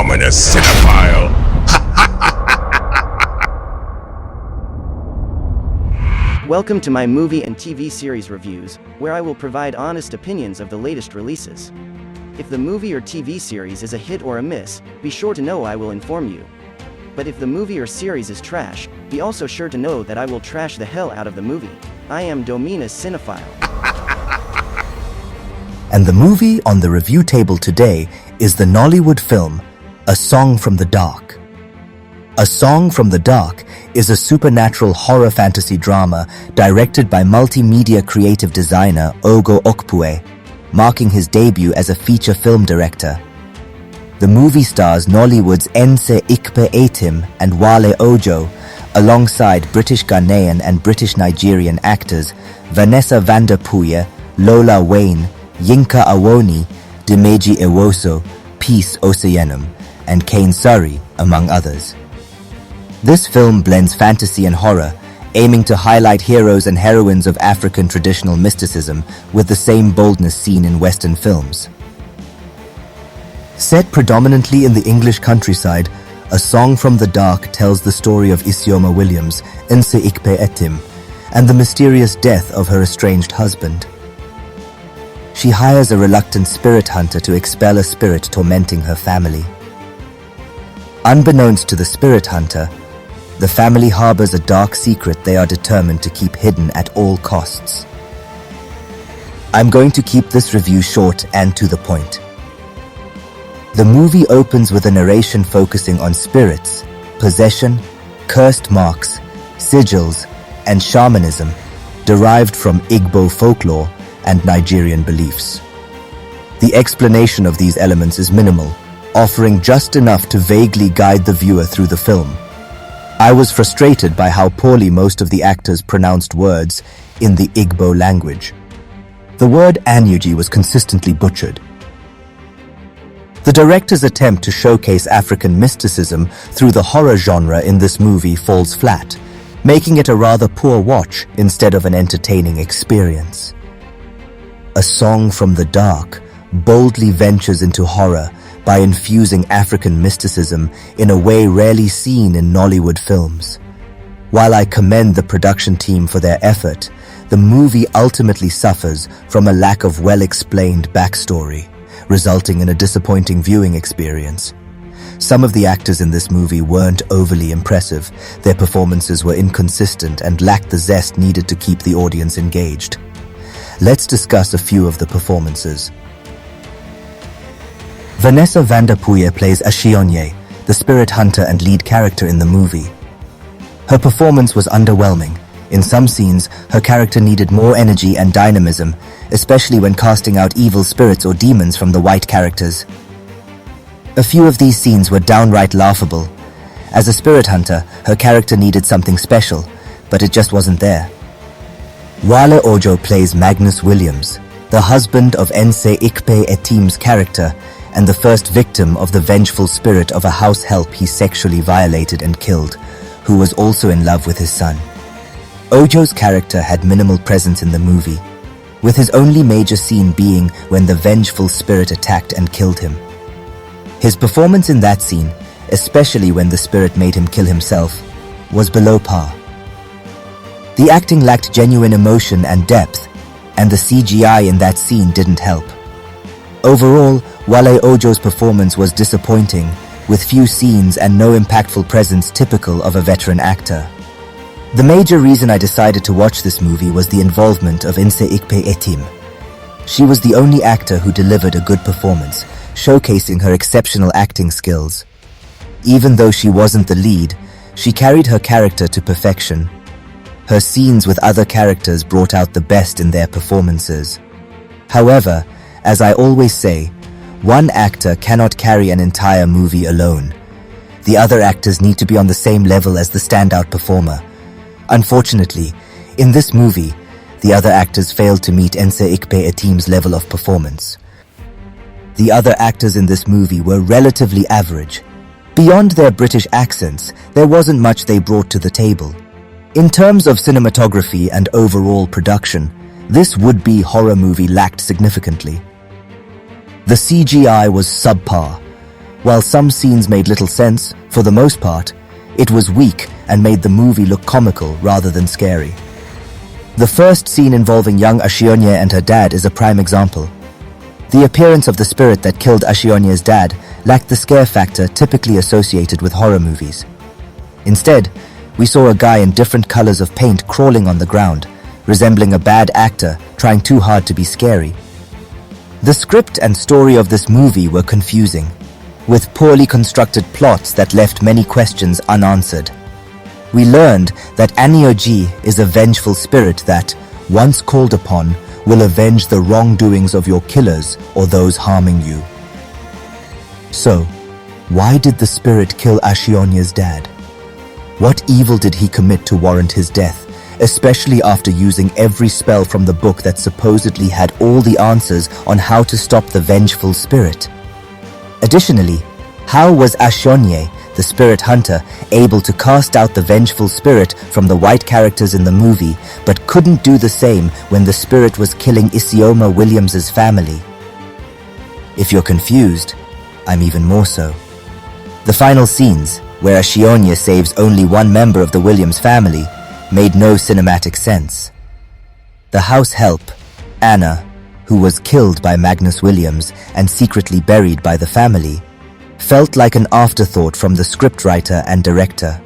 ominous cinephile. Welcome to my movie and TV series reviews, where I will provide honest opinions of the latest releases. If the movie or TV series is a hit or a miss, be sure to know I will inform you. But if the movie or series is trash, be also sure to know that I will trash the hell out of the movie. I am Dominus Cinephile. And the movie on the review table today is the Nollywood film, A Song from the Dark. A Song from the Dark is a supernatural horror fantasy drama directed by multimedia creative designer Ogo Okpue, marking his debut as a feature film director. The movie stars Nollywood's Nse Ikpe Etim and Wale Ojo, alongside British-Ghanaian and British Nigerian actors Vanessa Vanderpuye, Lola Wayne, Yinka Awoni, Dimeji Ewuoso, Peace Oseyenum, and Kane Surry, among others. This film blends fantasy and horror, aiming to highlight heroes and heroines of African traditional mysticism with the same boldness seen in Western films. Set predominantly in the English countryside, A Song from the Dark tells the story of Isioma Williams, Nse Ikpe Etim, and the mysterious death of her estranged husband. She hires a reluctant spirit hunter to expel a spirit tormenting her family. Unbeknownst to the spirit hunter, the family harbors a dark secret they are determined to keep hidden at all costs. I'm going to keep this review short and to the point. The movie opens with a narration focusing on spirits, possession, cursed marks, sigils, and shamanism derived from Igbo folklore and Nigerian beliefs. The explanation of these elements is minimal, offering just enough to vaguely guide the viewer through the film. I was frustrated by how poorly most of the actors pronounced words in the Igbo language. The word Anyuji was consistently butchered. The director's attempt to showcase African mysticism through the horror genre in this movie falls flat, making it a rather poor watch instead of an entertaining experience. A Song from the Dark boldly ventures into horror by infusing African mysticism in a way rarely seen in Nollywood films. While I commend the production team for their effort, the movie ultimately suffers from a lack of well-explained backstory, resulting in a disappointing viewing experience. Some of the actors in this movie weren't overly impressive. Their performances were inconsistent and lacked the zest needed to keep the audience engaged. Let's discuss a few of the performances. Vanessa Vanderpuye plays Oseyenum, the spirit hunter and lead character in the movie. Her performance was underwhelming. In some scenes, her character needed more energy and dynamism, especially when casting out evil spirits or demons from the white characters. A few of these scenes were downright laughable. As a spirit hunter, her character needed something special, but it just wasn't there. Wale Ojo plays Magnus Williams, the husband of Nse Ikpe Etim's character, and the first victim of the vengeful spirit of a house help he sexually violated and killed, who was also in love with his son. Ojo's character had minimal presence in the movie, with his only major scene being when the vengeful spirit attacked and killed him. His performance in that scene, especially when the spirit made him kill himself, was below par. The acting lacked genuine emotion and depth, and the CGI in that scene didn't help. Overall, Wale Ojo's performance was disappointing, with few scenes and no impactful presence typical of a veteran actor. The major reason I decided to watch this movie was the involvement of Nse Ikpe Etim. She was the only actor who delivered a good performance, showcasing her exceptional acting skills. Even though she wasn't the lead, she carried her character to perfection. Her scenes with other characters brought out the best in their performances. However, as I always say, one actor cannot carry an entire movie alone. The other actors need to be on the same level as the standout performer. Unfortunately, in this movie, the other actors failed to meet Nse Ikpe Etim's level of performance. The other actors in this movie were relatively average. Beyond their British accents, there wasn't much they brought to the table. In terms of cinematography and overall production, this would-be horror movie lacked significantly. The CGI was subpar. While some scenes made little sense, for the most part, it was weak and made the movie look comical rather than scary. The first scene involving young Oseyenum and her dad is a prime example. The appearance of the spirit that killed Oseyenum's dad lacked the scare factor typically associated with horror movies. Instead, we saw a guy in different colors of paint crawling on the ground, resembling a bad actor trying too hard to be scary. The script and story of this movie were confusing, with poorly constructed plots that left many questions unanswered. We learned that Anioji is a vengeful spirit that, once called upon, will avenge the wrongdoings of your killers or those harming you. So, why did the spirit kill Oseyenum's dad? What evil did he commit to warrant his death, especially after using every spell from the book that supposedly had all the answers on how to stop the vengeful spirit? Additionally, how was Oseyenum, the spirit hunter, able to cast out the vengeful spirit from the white characters in the movie, but couldn't do the same when the spirit was killing Isioma Williams's family? If you're confused, I'm even more so. The final scenes, where Oseyenum saves only one member of the Williams family, made no cinematic sense. The house help, Anna, who was killed by Magnus Williams and secretly buried by the family, felt like an afterthought from the scriptwriter and director.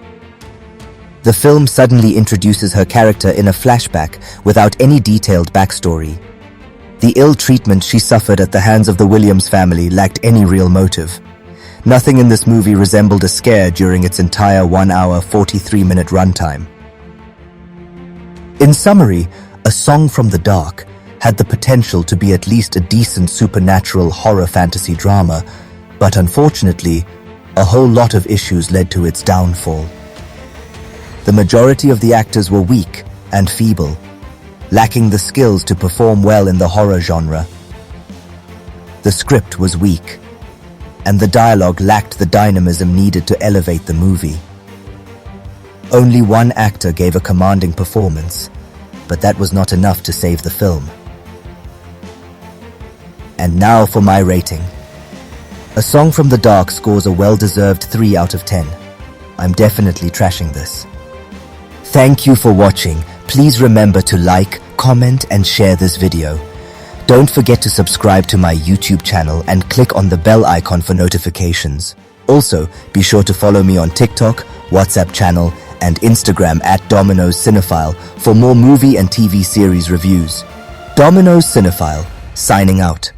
The film suddenly introduces her character in a flashback without any detailed backstory. The ill treatment she suffered at the hands of the Williams family lacked any real motive. Nothing in this movie resembled a scare during its entire 1 hour 43-minute runtime. In summary, A Song from the Dark had the potential to be at least a decent supernatural horror fantasy drama, but unfortunately, a whole lot of issues led to its downfall. The majority of the actors were weak and feeble, lacking the skills to perform well in the horror genre. The script was weak, and the dialogue lacked the dynamism needed to elevate the movie. Only one actor gave a commanding performance, but that was not enough to save the film. And now for my rating. A Song from the Dark scores a well-deserved 3 out of 10. I'm definitely trashing this. Thank you for watching. Please remember to like, comment, and share this video. Don't forget to subscribe to my YouTube channel and click on the bell icon for notifications. Also, be sure to follow me on TikTok, WhatsApp channel, and Instagram at Domino's Cinephile for more movie and TV series reviews. Domino's Cinephile, signing out.